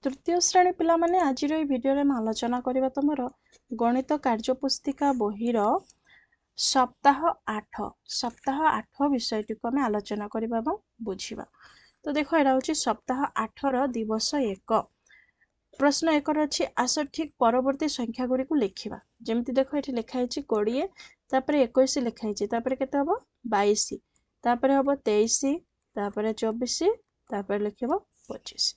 तृतीय श्रेणी पिला माने आज भिडियो में आलोचना करबा तुमर गणित कार्यपुस्तिका बहिर सप्ताह 8 विषयटी को आम आलोचना करबा बुझिबा। तो देखो एटा होची सप्ताह 8 रो दिवस 1। प्रश्न 1 अछि आस ठीक परवर्ती संख्या गुडी को लिखिबा। जेमति देखो एठी लिखा हैछि 20 तापरे 21 लिखा हैछि तापरे केते हबो 22 तापरे हबो 23 तापरे 24 तापरे लिखिबो 25।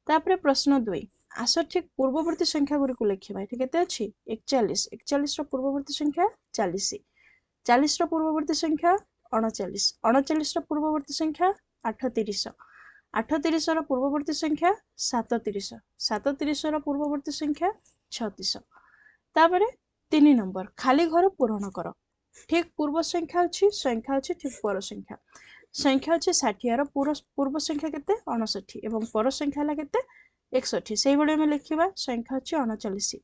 तापरे प्रश्न 2 आस ठीक पूर्ववर्ती संख्या गुडी को लिखिबा। एठी केते अछि 41 रो पूर्ववर्ती संख्या 40 40 रो पूर्ववर्ती संख्या 39 रो पूर्ववर्ती संख्या 38 रो पूर्ववर्ती संख्या 37 रो पूर्ववर्ती संख्या 36। तापरे 3 नंबर खाली घर पूरण कर। ठीक पूर्व संख्या अछि ठीक पर संख्या अछि 60 रो पूर्व संख्या केते 59 एवं पर संख्या ला केते 61 सेही भले में लिखिबा। संख्या अछि 39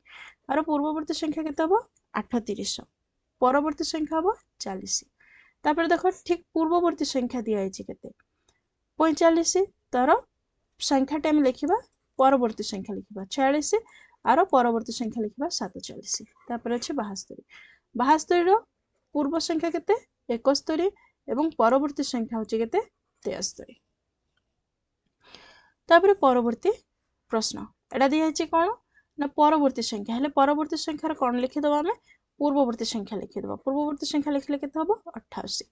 आर पूर्ववर्ती संख्या केते हबो 38 परवर्ती संख्या हबो 40। तापर देखो ठीक पूर्ववर्ती संख्या दिया हैछि केते 45 तार संख्या टाइम लिखिबा परवर्ती संख्या लिखिबा 46 आर परवर्ती संख्या लिखिबा 47। तापर अछि 72 रो पूर्व संख्या केते 71 एवं परवर्ती संख्या होची केते 73। तापर परवर्ती प्रश्न एटा दिया हैछि कोन ना परवर्ती संख्या हेले परवर्ती संख्या कोन लिखि दबा हमें पूर्ववर्ती संख्या लिखि दबा। पूर्ववर्ती संख्या लिखले केते हबो 88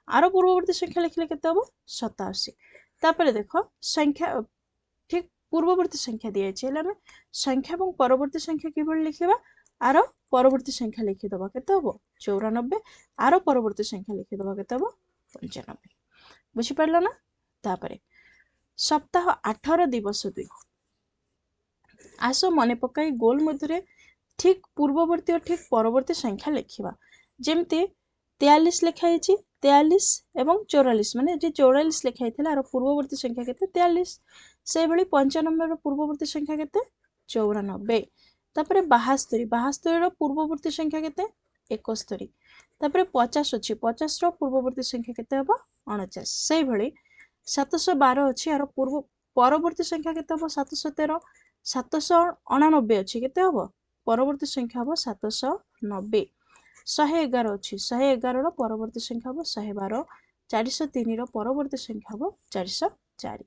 आरो पूर्ववर्ती संख्या लिखले केते हबो 87। तापर देखो संख्या ठीक पूर्ववर्ती संख्या दिया हैछि हेले हमें संख्या एवं परवर्ती संख्या किबळ लिखिबा आरो परवर्ती संख्या लिखि दबा केते हबो 94 आरो परवर्ती संख्या लिखि दबा केते हबो 95। बुझि परला ना। तापर सप्ताह 8 रो दिवस 2 आस मने पकाई गोल मध्य ठीक पूर्ववर्ती और ठीक परवर्ती संख्या लिखिबा। जेमती 43 लिखा हैछि 43 एवं 44 माने जे 44 लिखा हैथिला आरो पूर्ववर्ती संख्या केते 43 से भली 95 रो पूर्ववर्ती संख्या केते 94। तापरे 72 रो पूर्ववर्ती संख्या केते 71। तापरे 50 अछि 50 रो पूर्ववर्ती संख्या केते हबो 49 सेही भली 712 अछि आरो पूर्व परवर्ती संख्या केते हबो 713 799 अछि केते हबो परवर्ती संख्या हबो 790। 111 अछि 111 रो परवर्ती संख्या हबो 112 403 रो परवर्ती संख्या हबो 404।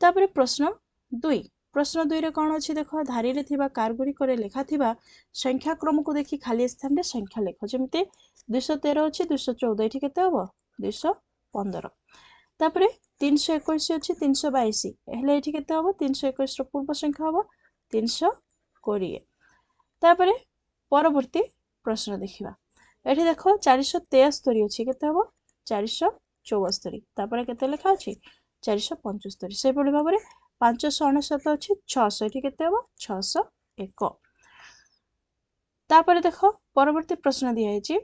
तापरे प्रश्न 2 रे कोन अछि देखो धारी रे थिबा कारगुरी करे लेखा थिबा संख्या क्रम को देखि खाली स्थान रे संख्या लेखो। जेमते 213 अछि 214 एठी केते हबो 215। तापरे 321 अछि 322 हेले एठी केते हबो 321 रो पूर्व संख्या हबो 320। तापरे परवर्ती प्रश्न देखिबा। एठी देखो 473 अछि केते हबो 474। तापरे केते लेखा अछि 475 से पडी भाबरे 599 अछि 600 एठी केते हबो 601। तापरे देखो परवर्ती प्रश्न दिया हैछि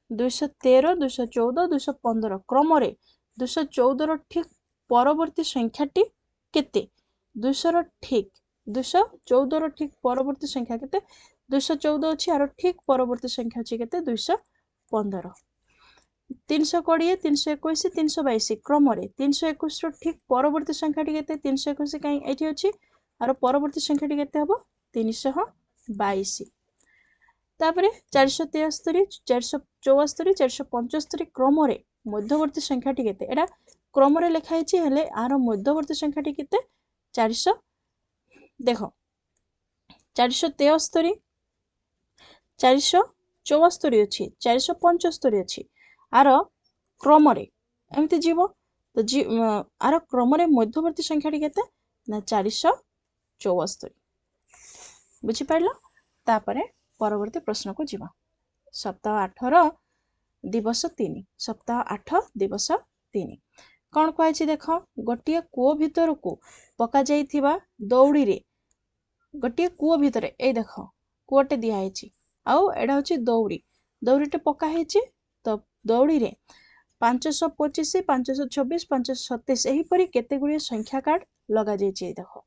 213 214 215 क्रम रे 214 रो ठीक परवर्ती संख्याटी केते 200 रो ठीक 214 रो ठीक परवर्ती संख्या केते 214 अछि आरो ठीक परवर्ती संख्या अछि केते 215। 320 321 322 क्रम रे 321 रो ठीक परवर्ती संख्याटी केते 321 काई एठी अछि आरो परवर्ती संख्याटी केते हबो 322। तापरे 473 474 475 क्रम रे मध्यवर्ती संख्याटी केते एटा क्रम रे लिखा हैछि हेले आरो मध्यवर्ती संख्याटी केते 400 देखो 473 474 अछि 475 अछि आरो क्रम रे एमति जीवो तो आरो क्रम रे मध्यवर्ती संख्याटी केते ना 474। बुझि पाइलो। तापरे परवर्ती प्रश्न को जीवा। सप्ताह 8 रो दिवस 3 सप्ताह 8 दिवस 3 कोन कहै देखो गोटिए कूओ भितर को पका जाइथिबा दौड़ी रे गोटिए कूओ भितर ए देखो कूओटे दिया हैछि आउ एडा होछि दौड़ीटे पका हैछि तो दौड़ी रे 525 526 527 एही परी केते गुडी संख्या कार्ड लगा जाइछि। देखो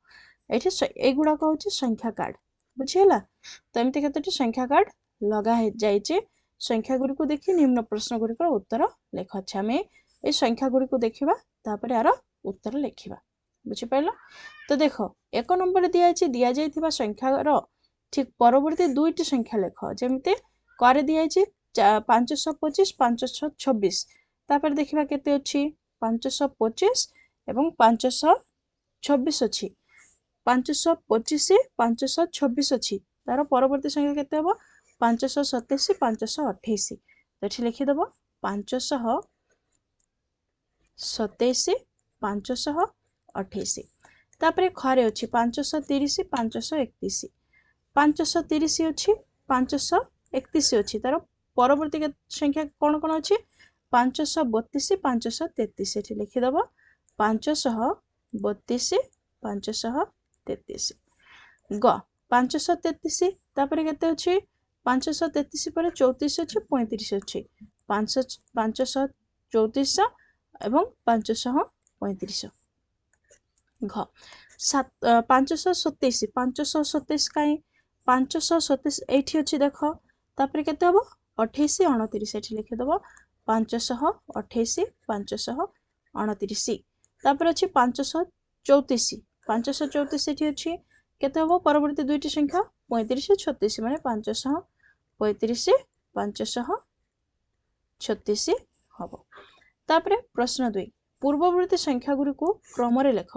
एठी ए गुडा को होछि संख्या कार्ड बुझियला। तो एमते केतेटी संख्या कार्ड लगा जाइछि। संख्या गुडी को देखि निम्न प्रश्न गुडी को उत्तर लेख। अच्छा हमें ए संख्या गुडी को देखिबा तापरे आरो उत्तर लिखिबा। बुझिपार। तो देख एक नंबर दिया संख्यार ठीक परवर्ती दुईटी संख्या लेख जमी करे दिखाई 525 526 तापर देखा केते अच्छी 525 एवं 526 अच्छी 525 526 अच्छी तार परवर्ती संख्या केते हम 527 528 तो ये लिखिदेव 527 528 तापर खरे अच्छी 530 531 530 अच्छी 531 अच्छी तार परवर्ती संख्या कौन कौन अच्छी 532 533 ये लिखिदेव 532 533 ग 533 तापर केते अच्छी 533 पर 34 अच्छी 35 अच्छी 534 एवं 535 घ 527 527 कहीं 527 एठी अच्छी देख तापर केते हम 28 29 एठी लिखिदेव 528 529 तापर अच्छी 534 534 एठी अच्छी केते हम परवर्ती दुईटी संख्या 35 36 माने 535 536 हम तापर प्रश्न 2 पूर्ववर्ती संख्या गुरी को क्रम लेख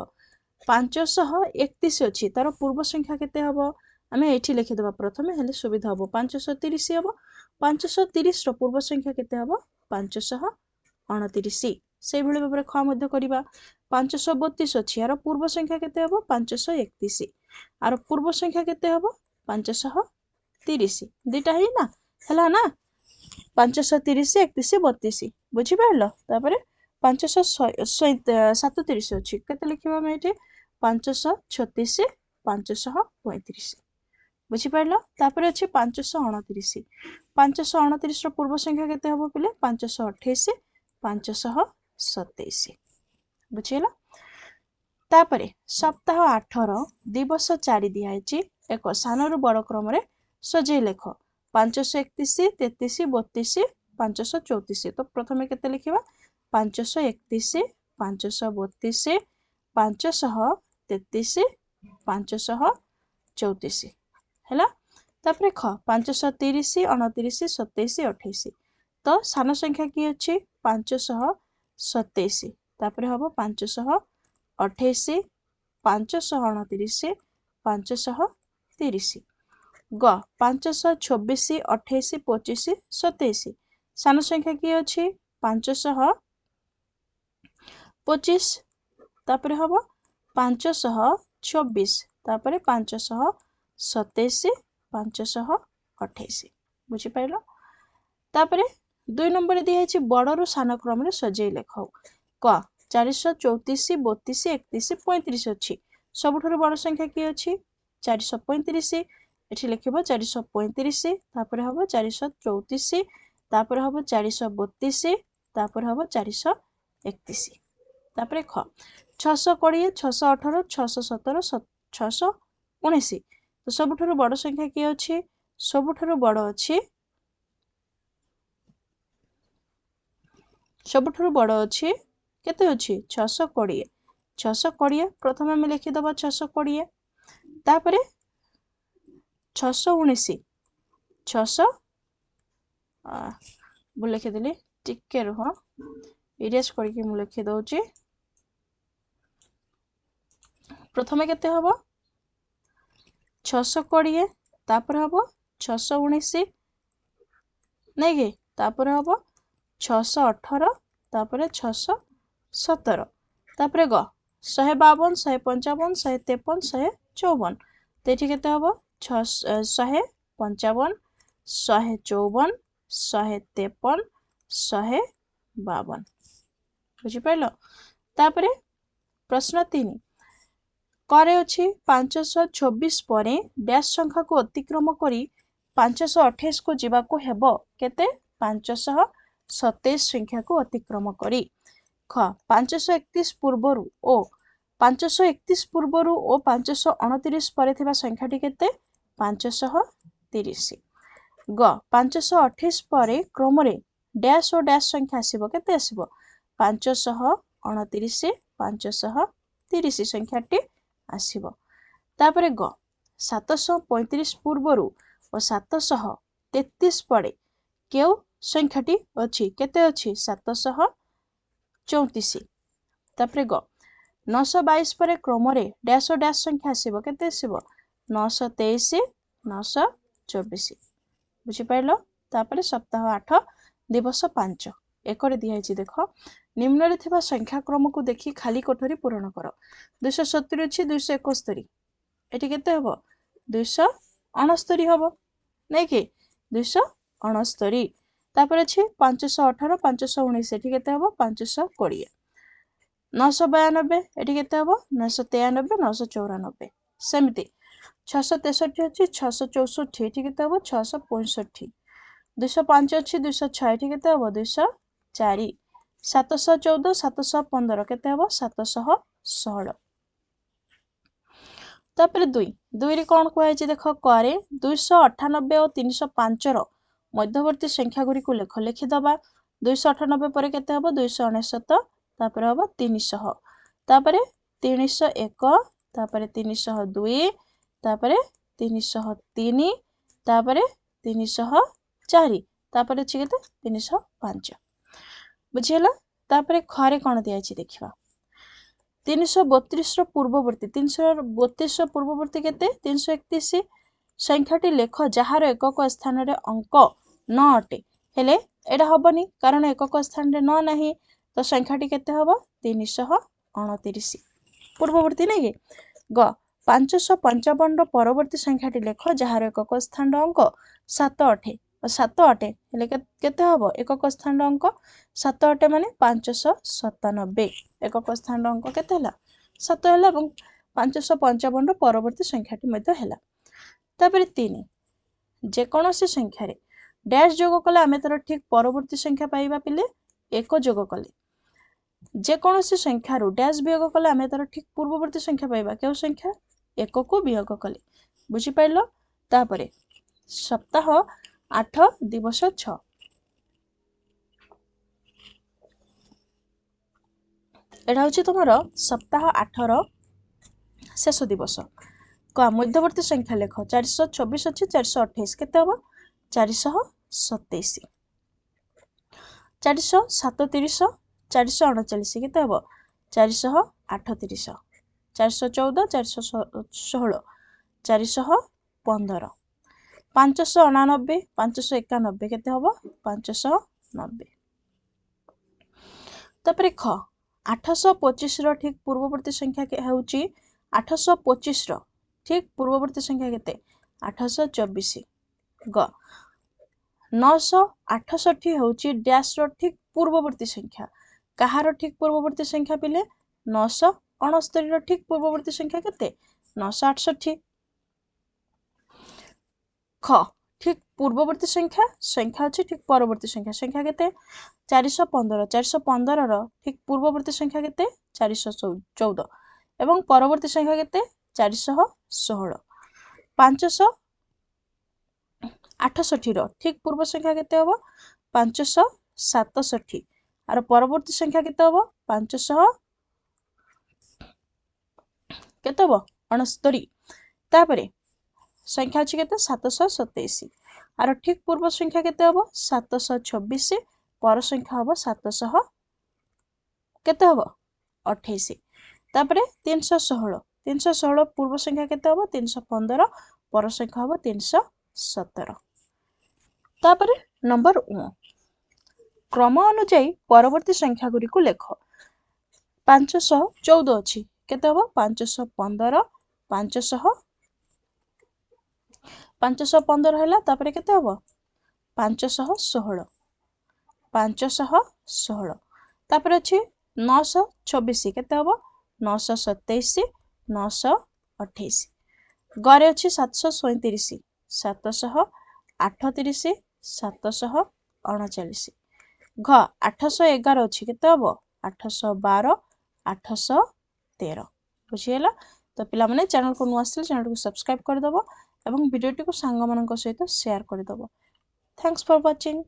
531 अच्छी तार पूर्व संख्या केते हम आम ये लिखिदेवा प्रथम हेल्ले सुविधा हम 530 हम 530 पूर्व संख्या केते हम 529 से भाव में ख करवा 532 अच्छी यार पूर्व संख्या केते हम 531 आर पूर्व संख्या केते हम 530 दुईटा ही ना है ना 530 31 32 बुझिपार तापर 537 अच्छी केते लिखा आम ये 536 535 बुझिपार तापर अच्छे 529 529 पूर्व संख्या केते हम पिले 528 527 बुझीला तापर सप्ताह 8 दिवस 4 दिखाई एक सानू बड़ क्रम सजे लेख 531 33 32 534 तो प्रथम केते लिखा 531 532 533 534 है तापर ख 530 29 27 28 तो सान संख्या की अच्छी 527 तापर हम 528 529 530 ग 526 28 25 27 सान संख्या की अच्छी 525 तापर हम 524 तापर 527 528 बुझिपार तापर 2 नंबर दिखाई बड़रू सान क्रम सजे लेख क 434 32 31 35 अच्छी सबुठ बड़ संख्या की अच्छी 435 ये लिख 435 तापर हम 434 तापर हम 432 तापर हम 431 तापर ख 620 618 617 619 तो सबुठ बड़ संख्या की अच्छी सबुठ बड़ अच्छी सबुठ बड़ अच्छी केते अच्छी 620 620 प्रथम आम लिखिदेव 620 तापर 619 600 मु लिखिदेली टिके रुह इरेज करके मु लिखि दउची प्रथमे केते हबो 620 तापर हबो 619 नहीं कि तापर हबो 618 तापर 617 तापर ग 152 155 153 154 तो ये केते हबो 155 154 153 152 बुझिपाइल तापर प्रश्न 3 करे अछि 526 परे डैश संख्या को अतिक्रम करी 528 को जीवाको हेबो केते 527 संख्या को अतिक्रम करी ख 531 पूर्वरु ओ 531 पूर्वरु ओ 529 परे थिबा संख्याटी केते 530 ग 528 परे क्रम रे डैश और डैश संख्या आसीबो केते आसीबो 529 530 30 संख्याटी आसीबो। तापरे ग 735 पूर्वरु और 733 पड़े केउ संख्याटी अछि केते अछि 734। तापरे ग 922 परे क्रम रे डैश और डैश संख्या आसीबो केते आसीबो 923 924 बुझी पाइलो। तापरे सप्ताह 8 दिवस 5 एकरे दिया छि देख निम्न रे थिबा संख्या क्रम को देखि खाली कोठरी पूरण कर 270 अछि 271 एठी केते हबो 269 हबो नै कि 269। तापर अछि 518 519 एठी केते हबो 520 992 एठी केते हबो 993 994 सेमति 663 अछि 664 एठी केते हबो 665 205 अछि 206 एठी केते हबो 204 714 715 केते हबो 716। तापर 2 रे कोन कहै छि देखो करे 298 और 305 रो मध्यवर्ती संख्या गुरी को लेख लिखि दबा 298 पर केते हबो 269 तापर हबो 300 तापर 301 तापर 302 तापर 303 तापर 304 तापर अछि केते 305 बुझियला। तापर खरे कोन दिया छि देखिबा 332 रो पूर्ववर्ती 332 रो पूर्ववर्ती केते 331 संख्याटी लेख जहार एकक स्थान रे अंक न अटे हेले एडा हबनी कारण एकक स्थान रे न नाही तो संख्याटी केते हबो 329 पूर्ववर्ती नै ग 555 रो परवर्ती संख्याटी लेख जहार एकक स्थान रो अंक 7 अटे 7 अटे हेले केते हबो एकक स्थान रो अंक 7 अटे माने 597 एकक स्थान रो अंक केते हला 7 हला এবং 555 रो परवर्ती संख्याटी मध्ये हला। तापर 3 जे कोनोसी संख्या रे डैश जोग कले आमे तर ठीक परवर्ती संख्या पाइबा पिले एक जोग कले जे कोनोसी संख्या रो डैश वियोग कले आमे तर ठीक पूर्ववर्ती संख्या पाइबा केउ संख्या एक को वियोग कले बुझी पाइलो। तापर सप्ताह 8 दिवस 6 एडा होची तमरो सप्ताह 8 रो शेष दिवस का मध्यवर्ती संख्या लेख 424 अछि 428 केते हबो 427 437 439 केते हबो 438 414 416 415 589 591 केते हबो 590। तापर ख 825 रो ठीक पूर्ववर्ती संख्या के हेउची 825 रो ठीक पूर्ववर्ती संख्या केते 824 ग 968 होची डैश रो ठीक पूर्ववर्ती संख्या कहारो ठीक पूर्ववर्ती संख्या पिले 969 रो ठीक पूर्ववर्ती संख्या केते 968 ख ठीक पूर्ववर्ती संख्या संख्या अछि ठीक परवर्ती संख्या केते 415 415 रो ठीक पूर्ववर्ती संख्या केते 414 एवं परवर्ती संख्या केते 416 568 रो ठीक पूर्व संख्या केते हबो 567 आर परवर्ती संख्या केते हबो 500 केते हबो 69 तापरे संख्या अछि केते 727 आर ठीक पूर्व संख्या केते हबो 726 पर संख्या हबो 700 केते हबो 28 तापरे 316 पूर्व संख्या केते हबो 315 पर संख्या हबो 317। तापरे नंबर 1 क्रम अनुଯାयी परवर्ती संख्या गुरी को लेख 514 अछि केते हबो 515 515 हैला तापरे केते हबो 516 516 तापरे अछि 926 केते हबो 927 928 गरे अछि 737 738 739 घ 811 अछि केते हबो 812 813 बुझियला। तो पिला माने चैनल को नु आस्ते चैनल को सब्सक्राइब कर दबो एवं वीडियो को सांग मानन सहित शेयर कर दबो। Thanks for watching.